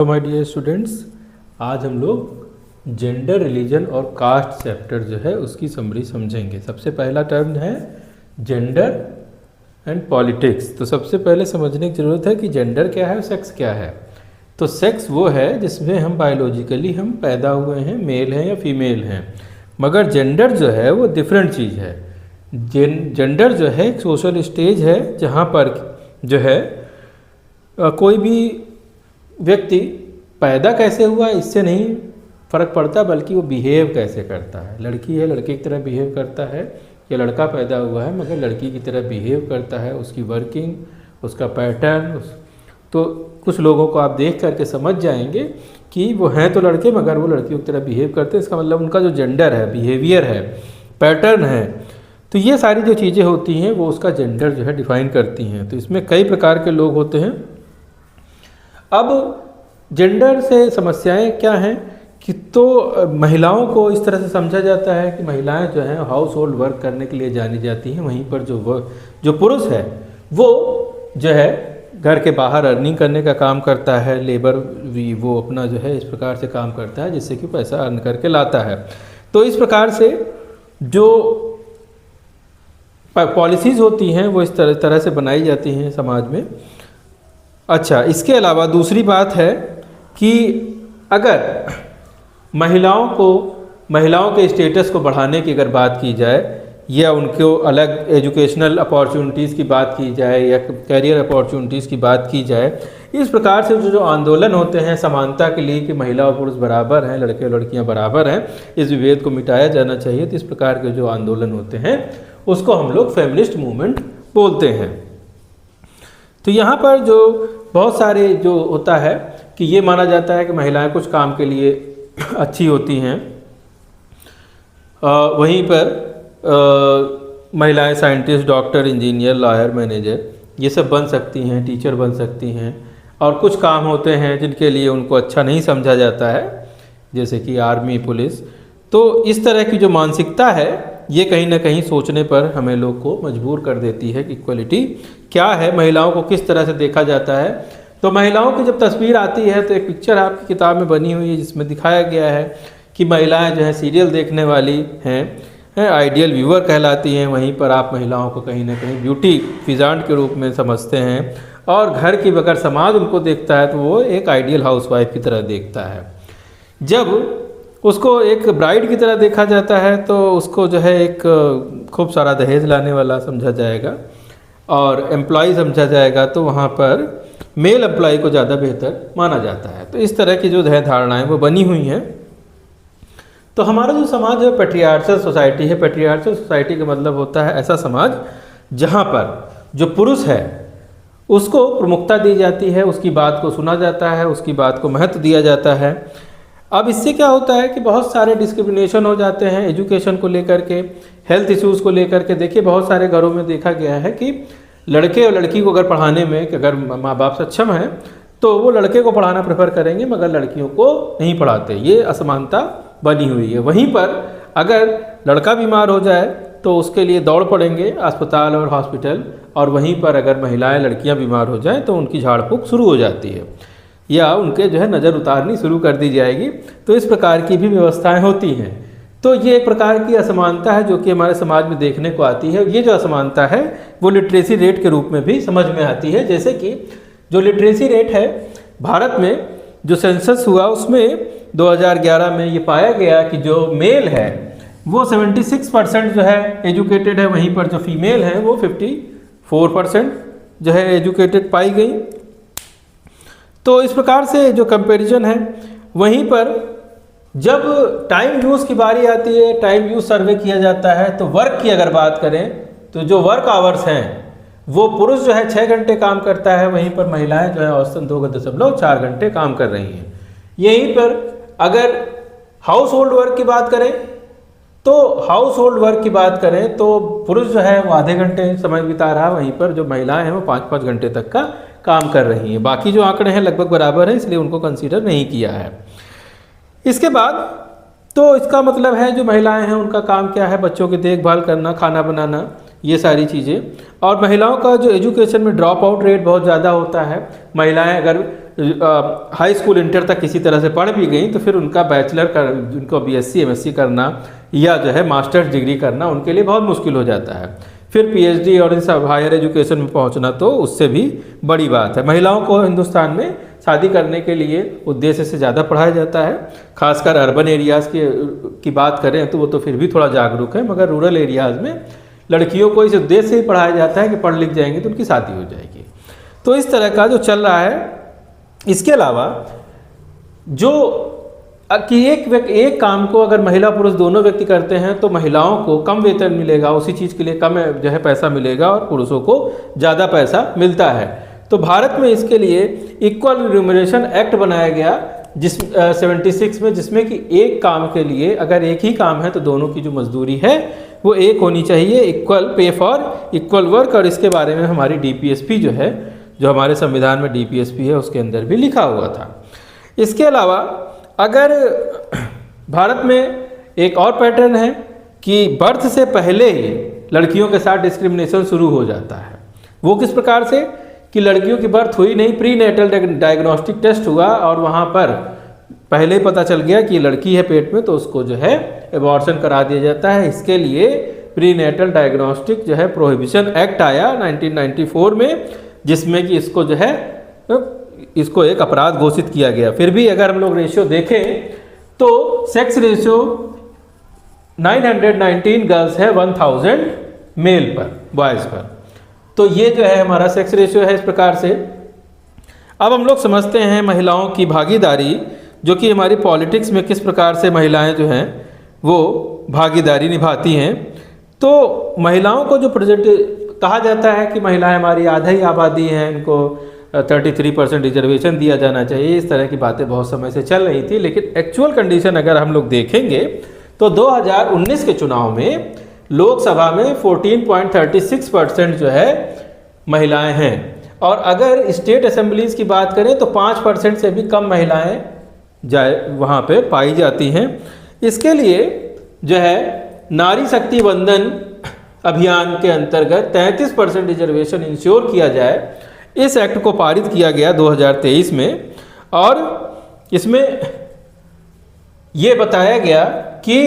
तो my dear students, आज हम लोग जेंडर, रिलीजन और कास्ट चैप्टर जो है उसकी समरी समझेंगे। सबसे पहला टर्म है जेंडर एंड पॉलिटिक्स। तो सबसे पहले समझने की ज़रूरत है कि जेंडर क्या है और सेक्स क्या है। तो सेक्स वो है जिसमें हम बायोलॉजिकली हम पैदा हुए हैं, मेल हैं या फीमेल हैं, मगर जेंडर जो है वो डिफरेंट चीज़ है। जेंडर जो है एक सोशल स्टेज है जहाँ पर जो है कोई भी व्यक्ति पैदा कैसे हुआ इससे नहीं फ़र्क पड़ता, बल्कि वो बिहेव कैसे करता है। लड़की है लड़के की तरह बिहेव करता है, या लड़का पैदा हुआ है मगर लड़की की तरह बिहेव करता है, उसकी वर्किंग, उसका पैटर्न। तो कुछ लोगों को आप देख करके समझ जाएंगे कि वो हैं तो लड़के मगर वो लड़कियों की तरह बिहेव करते हैं। इसका मतलब उनका जो जेंडर है, बिहेवियर है, पैटर्न है, तो ये सारी जो चीज़ें होती हैं वो उसका जेंडर जो है डिफ़ाइन करती हैं। तो इसमें कई प्रकार के लोग होते हैं। अब जेंडर से समस्याएं क्या हैं कि तो महिलाओं को इस तरह से समझा जाता है कि महिलाएं जो हैं हाउस होल्ड वर्क करने के लिए जानी जाती हैं, वहीं पर जो पुरुष है वो जो है घर के बाहर अर्निंग करने का काम करता है, लेबर वो अपना जो है इस प्रकार से काम करता है जिससे कि पैसा अर्न करके लाता है। तो इस प्रकार से जो पॉलिसीज़ होती हैं वो इस तरह से बनाई जाती हैं समाज में। अच्छा, इसके अलावा दूसरी बात है कि अगर महिलाओं के स्टेटस को बढ़ाने की अगर बात की जाए, या उनको अलग एजुकेशनल अपॉर्चुनिटीज़ की बात की जाए, या करियर अपॉर्चुनिटीज़ की बात की जाए, इस प्रकार से जो आंदोलन होते हैं समानता के लिए कि महिला और पुरुष बराबर हैं, लड़के और लड़कियां बराबर हैं, इस विभेद को मिटाया जाना चाहिए। तो इस प्रकार के जो आंदोलन होते हैं उसको हम लोग फेमिनिस्ट मूवमेंट बोलते हैं। तो यहाँ पर जो बहुत सारे जो होता है कि ये माना जाता है कि महिलाएं कुछ काम के लिए अच्छी होती हैं, वहीं पर महिलाएं scientist, doctor, engineer, lawyer, manager ये सब बन सकती हैं, टीचर बन सकती हैं। और कुछ काम होते हैं जिनके लिए उनको अच्छा नहीं समझा जाता है, जैसे कि आर्मी, पुलिस। तो इस तरह की जो मानसिकता है ये कहीं ना कहीं सोचने पर हमें लोग को मजबूर कर देती है कि इक्वलिटी क्या है, महिलाओं को किस तरह से देखा जाता है। तो महिलाओं की जब तस्वीर आती है तो एक पिक्चर आपकी किताब में बनी हुई है जिसमें दिखाया गया है कि महिलाएं जो है सीरियल देखने वाली हैं, आइडियल व्यूअर कहलाती हैं। वहीं पर आप महिलाओं को कहीं ना कहीं ब्यूटी फिजांट के रूप में समझते हैं, और घर की अगर समाज उनको देखता है तो वो एक आइडियल हाउसवाइफ की तरह देखता है। जब उसको एक ब्राइड की तरह देखा जाता है तो उसको जो है एक खूब सारा दहेज लाने वाला समझा जाएगा, और एम्प्लॉय समझा जाएगा। तो वहाँ पर मेल एम्प्लॉय को ज़्यादा बेहतर माना जाता है। तो इस तरह की जो धारणाएं वो बनी हुई हैं। तो हमारा जो समाज है पैट्रियार्चल सोसाइटी है। पैट्रियार्चल सोसाइटी का मतलब होता है ऐसा समाज जहाँ पर जो पुरुष है उसको प्रमुखता दी जाती है, उसकी बात को सुना जाता है, उसकी बात को महत्व दिया जाता है। अब इससे क्या होता है कि बहुत सारे डिस्क्रिमिनेशन हो जाते हैं एजुकेशन को लेकर के, हेल्थ इश्यूज़ को लेकर के। देखिए बहुत सारे घरों में देखा गया है कि लड़के और लड़की को अगर पढ़ाने में कि अगर माँ बाप सक्षम हैं तो वो लड़के को पढ़ाना प्रेफर करेंगे मगर लड़कियों को नहीं पढ़ाते। ये असमानता बनी हुई है। वहीं पर अगर लड़का बीमार हो जाए तो उसके लिए दौड़ पड़ेंगे अस्पताल और हॉस्पिटल, और वहीं पर अगर महिलाएं, लड़कियां बीमार हो जाएं तो उनकी झाड़ फूँक शुरू हो जाती है, या उनके जो है नज़र उतारनी शुरू कर दी जाएगी। तो इस प्रकार की भी व्यवस्थाएं होती हैं। तो ये एक प्रकार की असमानता है जो कि हमारे समाज में देखने को आती है। ये जो असमानता है वो लिटरेसी रेट के रूप में भी समझ में आती है। जैसे कि जो लिटरेसी रेट है भारत में, जो सेंसस हुआ उसमें 2011 में ये पाया गया कि जो मेल है वो 76% जो है एजुकेटेड है, वहीं पर जो फीमेल है वो 54% जो है एजुकेटेड पाई गई। तो इस प्रकार से जो कंपैरिजन है, वहीं पर जब टाइम यूज़ की बारी आती है, टाइम यूज़ सर्वे किया जाता है, तो वर्क की अगर बात करें तो जो वर्क आवर्स हैं वो पुरुष जो है 6 घंटे काम करता है, वहीं पर महिलाएं जो है औसतन 2.4 घंटे काम कर रही हैं। यहीं पर अगर हाउस होल्ड वर्क की बात करें तो पुरुष जो है वो आधे घंटे समय बिता रहा है, वहीं पर जो महिलाएं हैं वो 5-5 घंटे तक का काम कर रही हैं। बाकी जो आंकड़े हैं लगभग बराबर हैं, इसलिए उनको कंसीडर नहीं किया है। इसके बाद तो इसका मतलब है जो महिलाएं हैं उनका काम क्या है, बच्चों की देखभाल करना, खाना बनाना, ये सारी चीज़ें। और महिलाओं का जो एजुकेशन में ड्रॉप आउट रेट बहुत ज़्यादा होता है। महिलाएं अगर हाई स्कूल इंटर तक किसी तरह से पढ़ भी गई तो फिर उनका बैचलर कर उनको बीएससी एमएससी करना या जो है मास्टर्स डिग्री करना उनके लिए बहुत मुश्किल हो जाता है। फिर पीएचडी और इन सब हायर एजुकेशन में पहुंचना तो उससे भी बड़ी बात है। महिलाओं को हिंदुस्तान में शादी करने के लिए उद्देश्य से ज़्यादा पढ़ाया जाता है। खासकर अर्बन एरियाज़ की बात करें तो वो तो फिर भी थोड़ा जागरूक है, मगर रूरल एरियाज़ में लड़कियों को इस उद्देश्य से ही पढ़ाया जाता है कि पढ़ लिख जाएंगी तो उनकी शादी हो जाएगी। तो इस तरह का जो चल रहा है। इसके अलावा जो कि एक काम को अगर महिला पुरुष दोनों व्यक्ति करते हैं तो महिलाओं को कम वेतन मिलेगा, उसी चीज़ के लिए कम जो है पैसा मिलेगा और पुरुषों को ज़्यादा पैसा मिलता है। तो भारत में इसके लिए इक्वल रिम्यूनरेशन एक्ट बनाया गया 76 में, जिसमें कि एक काम के लिए अगर एक ही काम है तो दोनों की जो मजदूरी है वो एक होनी चाहिए, equal pay for equal work. और इसके बारे में हमारी डीपीएसपी जो है, जो हमारे संविधान में डीपीएसपी है उसके अंदर भी लिखा हुआ था। इसके अलावा अगर भारत में एक और पैटर्न है कि बर्थ से पहले ही लड़कियों के साथ डिस्क्रिमिनेशन शुरू हो जाता है। वो किस प्रकार से कि लड़कियों की बर्थ हुई नहीं, प्री नेटल डायग्नोस्टिक टेस्ट हुआ और वहाँ पर पहले ही पता चल गया कि लड़की है पेट में, तो उसको जो है एबॉर्शन करा दिया जाता है। इसके लिए प्री नेटल डायग्नोस्टिक जो है प्रोहिबिशन एक्ट आया 1994 में, जिसमें कि इसको जो है इसको एक अपराध घोषित किया गया। फिर भी अगर हम लोग रेशियो देखें तो सेक्स रेशियो 919 गर्ल्स है 1000 मेल पर, बॉयज़ पर। तो ये जो है हमारा सेक्स रेशियो है इस प्रकार से। अब हम लोग समझते हैं महिलाओं की भागीदारी, जो कि हमारी पॉलिटिक्स में किस प्रकार से महिलाएं जो हैं वो भागीदारी निभाती हैं। तो महिलाओं को जो प्रेजेंट कहा जाता है कि महिलाएं हमारी आधा ही आबादी हैं, इनको 33% रिजर्वेशन दिया जाना चाहिए, इस तरह की बातें बहुत समय से चल रही थी। लेकिन एक्चुअल कंडीशन अगर हम लोग देखेंगे तो 2019 के चुनाव में लोकसभा में 14.36% जो है महिलाएं हैं, और अगर स्टेट असेंबलीज की बात करें तो 5% से भी कम महिलाएं वहाँ पे पाई जाती हैं। इसके लिए जो है नारी शक्ति वंदन अभियान के अंतर्गत 33% रिजर्वेशन इंश्योर किया जाए, इस एक्ट को पारित किया गया 2023 में। और इसमें ये बताया गया कि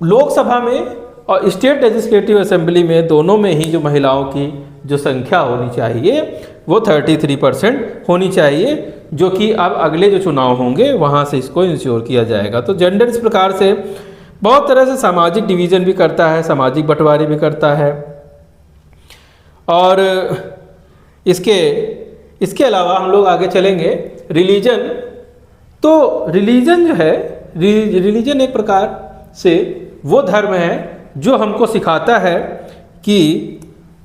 लोकसभा में और स्टेट लेजिस्लेटिव असेंबली में दोनों में ही जो महिलाओं की जो संख्या होनी चाहिए वो 33% होनी चाहिए, जो कि अब अगले जो चुनाव होंगे वहाँ से इसको इंश्योर किया जाएगा। तो जेंडर इस प्रकार से बहुत तरह से सामाजिक डिवीज़न भी करता है, सामाजिक बंटवारे भी करता है। और इसके अलावा हम लोग आगे चलेंगे रिलीजन। तो रिलीजन जो है, रिलीजन एक प्रकार से वो धर्म है जो हमको सिखाता है कि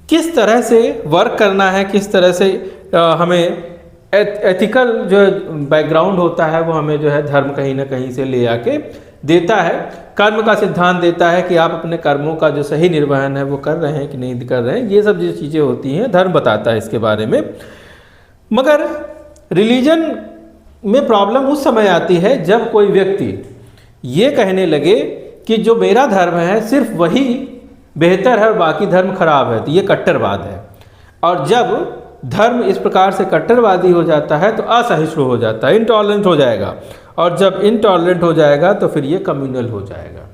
किस तरह से वर्क करना है, किस तरह से हमें एथिकल जो बैकग्राउंड होता है वो हमें जो है धर्म कहीं ना कहीं से ले आके देता है। कर्म का सिद्धांत देता है कि आप अपने कर्मों का जो सही निर्वहन है वो कर रहे हैं कि नहीं कर रहे हैं, ये सब जो चीज़ें होती हैं धर्म बताता है इसके बारे में। मगर रिलीजन में प्रॉब्लम उस समय आती है जब कोई व्यक्ति ये कहने लगे कि जो मेरा धर्म है सिर्फ वही बेहतर है और बाकी धर्म खराब है, तो ये कट्टरवाद है। और जब धर्म इस प्रकार से कट्टरवादी हो जाता है तो असहिष्णु हो जाता है, इंटॉलरेंट हो जाएगा, और जब इंटॉलरेंट हो जाएगा तो फिर ये कम्युनल हो जाएगा।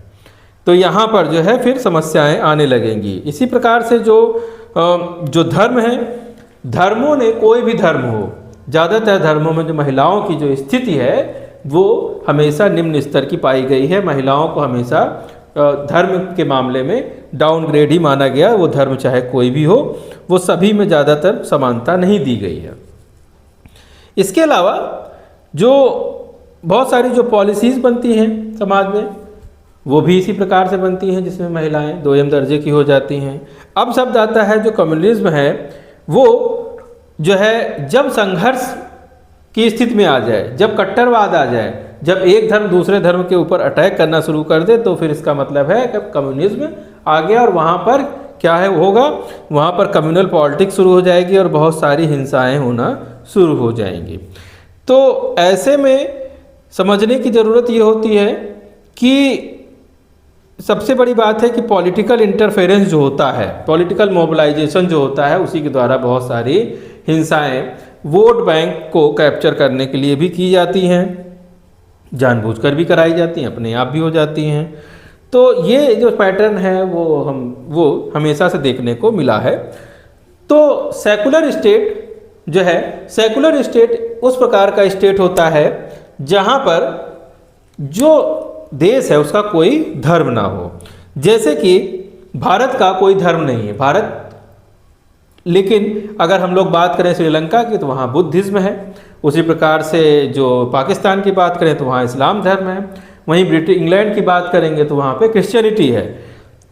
तो यहाँ पर जो है फिर समस्याएं आने लगेंगी। इसी प्रकार से जो धर्म है, धर्मों ने कोई भी धर्म हो, ज़्यादातर धर्मों में जो महिलाओं की जो स्थिति है वो हमेशा निम्न स्तर की पाई गई है। महिलाओं को हमेशा धर्म के मामले में डाउनग्रेड ही माना गया, वो धर्म चाहे कोई भी हो, वो सभी में ज़्यादातर समानता नहीं दी गई है। इसके अलावा जो बहुत सारी जो पॉलिसीज़ बनती हैं समाज में वो भी इसी प्रकार से बनती हैं, जिसमें महिलाएं दोयम दर्जे की हो जाती हैं। अब शब्द आता है जो कम्युनिज्म है, वो जो है जब संघर्ष की स्थिति में आ जाए, जब कट्टरवाद आ जाए, जब एक धर्म दूसरे धर्म के ऊपर अटैक करना शुरू कर दे, तो फिर इसका मतलब है कि कम्युनिज्म आ गया। और वहाँ पर क्या है होगा, वहाँ पर कम्युनल पॉलिटिक्स शुरू हो जाएगी और बहुत सारी हिंसाएं होना शुरू हो जाएंगी। तो ऐसे में समझने की ज़रूरत ये होती है कि सबसे बड़ी बात है कि पॉलिटिकल इंटरफेरेंस जो होता है, पॉलिटिकल मोबिलाइजेशन जो होता है, उसी के द्वारा बहुत सारी हिंसाएं वोट बैंक को कैप्चर करने के लिए भी की जाती हैं, जानबूझकर भी कराई जाती हैं, अपने आप भी हो जाती हैं। तो ये जो पैटर्न है वो हमेशा से देखने को मिला है। तो सेकुलर स्टेट जो है, सेकुलर स्टेट उस प्रकार का स्टेट होता है जहाँ पर जो देश है उसका कोई धर्म ना हो। जैसे कि भारत का कोई धर्म नहीं है भारत, लेकिन अगर हम लोग बात करें श्रीलंका की तो वहाँ बुद्धिज़्म है। उसी प्रकार से जो पाकिस्तान की बात करें तो वहाँ इस्लाम धर्म है। वहीं इंग्लैंड की बात करेंगे तो वहाँ पे क्रिश्चियनिटी है।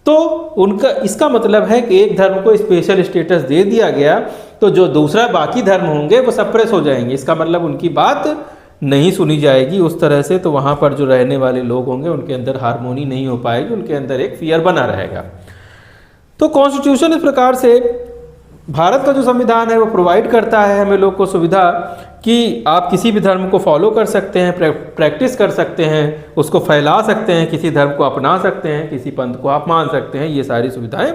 तो उनका इसका मतलब है कि एक धर्म को स्पेशल स्टेटस दे दिया गया तो जो दूसरा बाकी धर्म होंगे वो सप्रेस हो जाएंगे, इसका मतलब उनकी बात नहीं सुनी जाएगी उस तरह से। तो वहाँ पर जो रहने वाले लोग होंगे उनके अंदर हार्मोनी नहीं हो पाएगी, उनके अंदर एक फियर बना रहेगा। तो कॉन्स्टिट्यूशन इस प्रकार से भारत का जो संविधान है वो प्रोवाइड करता है हमें लोग को सुविधा कि आप किसी भी धर्म को फॉलो कर सकते हैं, प्रैक्टिस कर सकते हैं, उसको फैला सकते हैं, किसी धर्म को अपना सकते हैं, किसी पंथ को आप मान सकते हैं। ये सारी सुविधाएं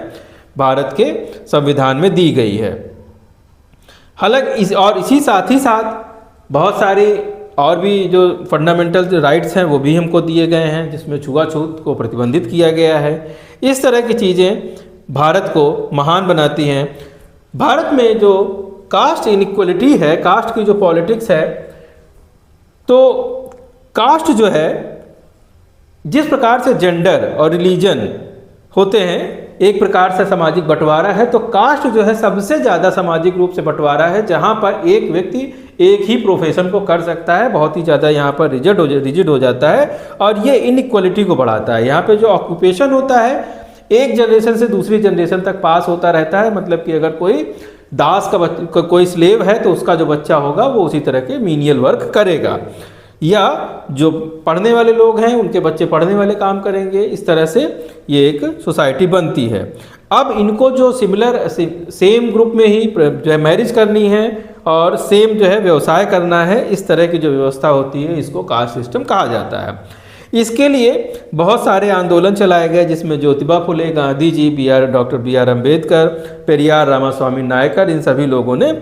भारत के संविधान में दी गई है। हालांकि इसी साथ ही साथ बहुत सारी और भी जो फंडामेंटल जो राइट्स हैं वो भी हमको दिए गए हैं, जिसमें छुआछूत को प्रतिबंधित किया गया है। इस तरह की चीज़ें भारत को महान बनाती हैं। भारत में जो कास्ट इनइक्वलिटी है, कास्ट की जो पॉलिटिक्स है, तो कास्ट जो है जिस प्रकार से जेंडर और रिलीजन होते हैं एक प्रकार से सामाजिक बंटवारा है, तो कास्ट जो है सबसे ज़्यादा सामाजिक रूप से बंटवारा है, जहाँ पर एक व्यक्ति एक ही प्रोफेशन को कर सकता है। बहुत ही ज़्यादा यहाँ पर रिजिड हो जाता है और ये इनइक्वलिटी को बढ़ाता है। यहाँ पे जो ऑक्यूपेशन होता है एक जनरेशन से दूसरी जनरेशन तक पास होता रहता है। मतलब कि अगर कोई दास का कोई स्लेव है तो उसका जो बच्चा होगा वो उसी तरह के मीनियल वर्क करेगा, या जो पढ़ने वाले लोग हैं उनके बच्चे पढ़ने वाले काम करेंगे। इस तरह से ये एक सोसाइटी बनती है। अब इनको जो सेम ग्रुप में ही जो है मैरिज करनी है और सेम जो है व्यवसाय करना है, इस तरह की जो व्यवस्था होती है इसको कास्ट सिस्टम कहा जाता है। इसके लिए बहुत सारे आंदोलन चलाए गए, जिसमें ज्योतिबा फुले, गांधी जी, डॉक्टर बी.आर. अम्बेडकर, पेरियार रामास्वामी नायकर, इन सभी लोगों ने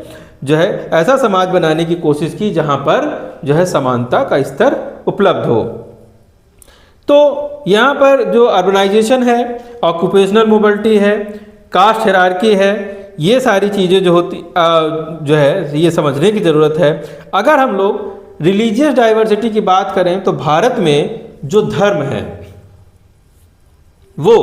जो है ऐसा समाज बनाने की कोशिश की जहां पर जो है समानता का स्तर उपलब्ध हो। तो यहाँ पर जो अर्बनाइजेशन है, ऑक्यूपेशनल मोबिलिटी है, कास्ट हायरार्की है, ये सारी चीज़ें जो है ये समझने की ज़रूरत है। अगर हम लोग रिलीजियस डाइवर्सिटी की बात करें तो भारत में जो धर्म है वो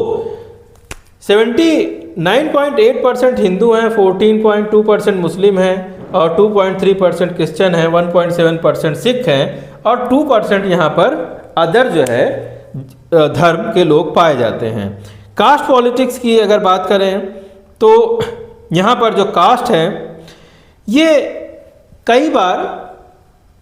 79.8% हिंदू हैं, 14.2% मुस्लिम हैं और 2.3% क्रिश्चियन हैं, 1.7% सिख हैं और 2% यहाँ पर अदर जो है धर्म के लोग पाए जाते हैं। कास्ट पॉलिटिक्स की अगर बात करें तो यहाँ पर जो कास्ट है ये कई बार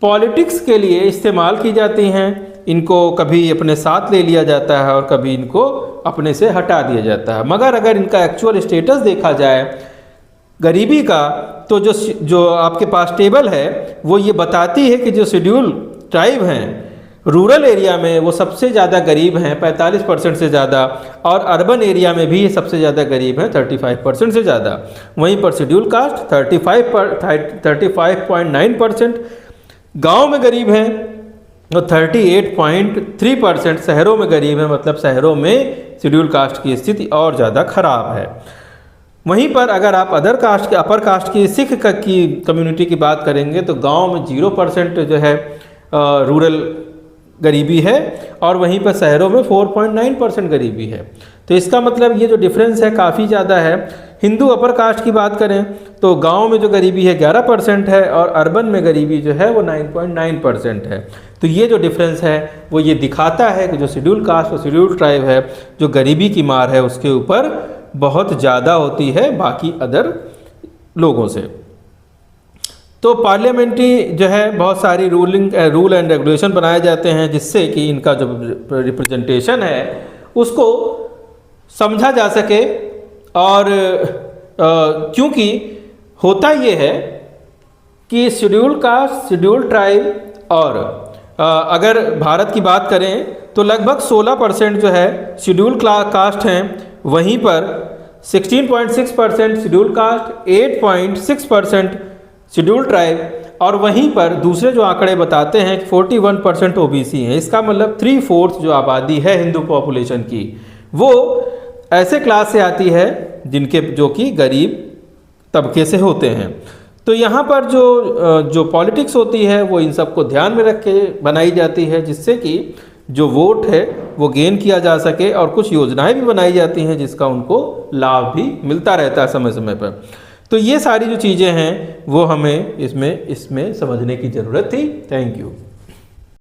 पॉलिटिक्स के लिए इस्तेमाल की जाती हैं। इनको कभी अपने साथ ले लिया जाता है और कभी इनको अपने से हटा दिया जाता है। मगर अगर इनका एक्चुअल स्टेटस देखा जाए गरीबी का, तो जो आपके पास टेबल है वो ये बताती है कि जो शेड्यूल ट्राइब हैं रूरल एरिया में वो सबसे ज़्यादा गरीब हैं, 45% से ज़्यादा, और अर्बन एरिया में भी सबसे ज़्यादा गरीब हैं, 35% से ज़्यादा। वहीं पर शेड्यूल कास्ट 35.9% गांव में गरीब हैं और 38.3% शहरों में गरीब हैं। मतलब शहरों में शेड्यूल कास्ट की स्थिति और ज़्यादा खराब है। वहीं पर अगर आप अपर कास्ट की सिख की कम्युनिटी की बात करेंगे तो गांव में 0% जो है रूरल गरीबी है और वहीं पर शहरों में 4.9% गरीबी है। तो इसका मतलब ये जो डिफरेंस है काफ़ी ज़्यादा है। हिंदू अपर कास्ट की बात करें तो गांव में जो गरीबी है 11% है और अर्बन में गरीबी जो है वो 9.9% है। तो ये जो डिफरेंस है वो ये दिखाता है कि जो शेड्यूल कास्ट और शेड्यूल ट्राइब है, जो गरीबी की मार है उसके ऊपर बहुत ज़्यादा होती है बाकी अदर लोगों से। तो पार्लियामेंट्री जो है बहुत सारी रूल एंड रेगुलेशन बनाए जाते हैं जिससे कि इनका जो रिप्रेजेंटेशन है उसको समझा जा सके। और क्योंकि होता ये है कि शेड्यूल कास्ट, शेड्यूल ट्राइब और अगर भारत की बात करें तो लगभग 16% जो है शेड्यूल कास्ट हैं, वहीं पर 16.6% शेड्यूल कास्ट, 8.6% शेड्यूल ट्राइब, और वहीं पर दूसरे जो आंकड़े बताते हैं कि 41% ओबीसी हैं। इसका मतलब 3/4 जो आबादी है हिंदू पॉपुलेशन की, वो ऐसे क्लास से आती है जिनके जो कि गरीब तबके से होते हैं। तो यहाँ पर जो पॉलिटिक्स होती है वो इन सबको ध्यान में रख के बनाई जाती है, जिससे कि जो वोट है वो गेन किया जा सके, और कुछ योजनाएं भी बनाई जाती हैं जिसका उनको लाभ भी मिलता रहता है समय समय पर। तो ये सारी जो चीज़ें हैं वो हमें इसमें समझने की ज़रूरत थी। Thank you.